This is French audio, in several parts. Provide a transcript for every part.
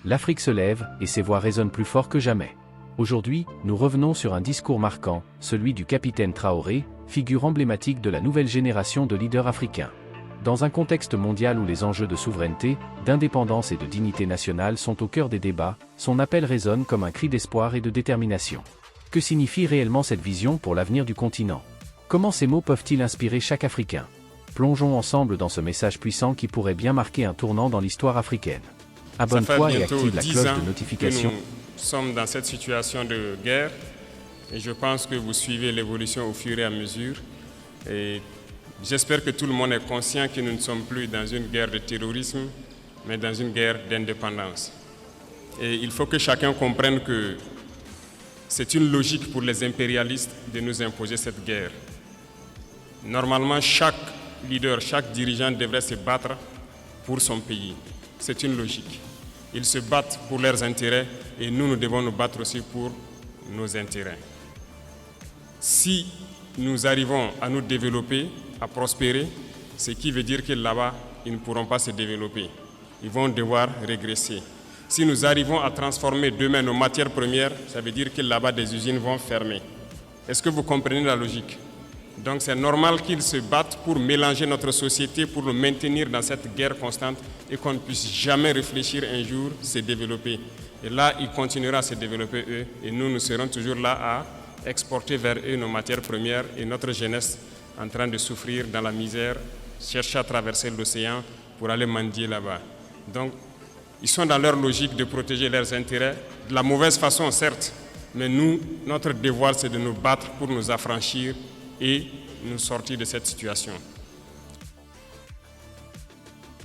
L'Afrique se lève, et ses voix résonnent plus fort que jamais. Aujourd'hui, nous revenons sur un discours marquant, celui du capitaine Traoré, figure emblématique de la nouvelle génération de leaders africains. Dans un contexte mondial où les enjeux de souveraineté, d'indépendance et de dignité nationale sont au cœur des débats, son appel résonne comme un cri d'espoir et de détermination. Que signifie réellement cette vision pour l'avenir du continent? Comment ces mots peuvent-ils inspirer chaque Africain? Plongeons ensemble dans ce message puissant qui pourrait bien marquer un tournant dans l'histoire africaine. Abonne-toi et active la cloche de notification. Nous sommes dans cette situation de guerre et je pense que vous suivez l'évolution au fur et à mesure. Et j'espère que tout le monde est conscient que nous ne sommes plus dans une guerre de terrorisme, mais dans une guerre d'indépendance. Et il faut que chacun comprenne que c'est une logique pour les impérialistes de nous imposer cette guerre. Normalement, chaque leader, chaque dirigeant devrait se battre pour son pays. C'est une logique. Ils se battent pour leurs intérêts et nous devons nous battre aussi pour nos intérêts. Si nous arrivons à nous développer, à prospérer, ce qui veut dire que là-bas, ils ne pourront pas se développer. Ils vont devoir régresser. Si nous arrivons à transformer demain nos matières premières, ça veut dire que là-bas, des usines vont fermer. Est-ce que vous comprenez la logique? Donc c'est normal qu'ils se battent pour mélanger notre société, pour nous maintenir dans cette guerre constante et qu'on ne puisse jamais réfléchir un jour se développer. Et là, ils continueront à se développer eux et nous serons toujours là à exporter vers eux nos matières premières et notre jeunesse en train de souffrir dans la misère, chercher à traverser l'océan pour aller mendier là-bas. Donc, ils sont dans leur logique de protéger leurs intérêts, de la mauvaise façon certes, mais nous, notre devoir c'est de nous battre pour nous affranchir et nous sortir de cette situation.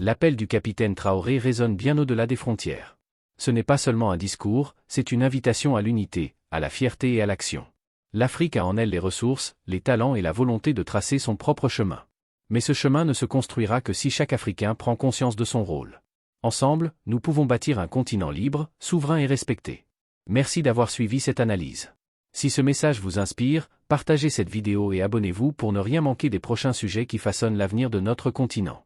L'appel du capitaine Traoré résonne bien au-delà des frontières. Ce n'est pas seulement un discours, c'est une invitation à l'unité, à la fierté et à l'action. L'Afrique a en elle les ressources, les talents et la volonté de tracer son propre chemin. Mais ce chemin ne se construira que si chaque Africain prend conscience de son rôle. Ensemble, nous pouvons bâtir un continent libre, souverain et respecté. Merci d'avoir suivi cette analyse. Si ce message vous inspire, partagez cette vidéo et abonnez-vous pour ne rien manquer des prochains sujets qui façonnent l'avenir de notre continent.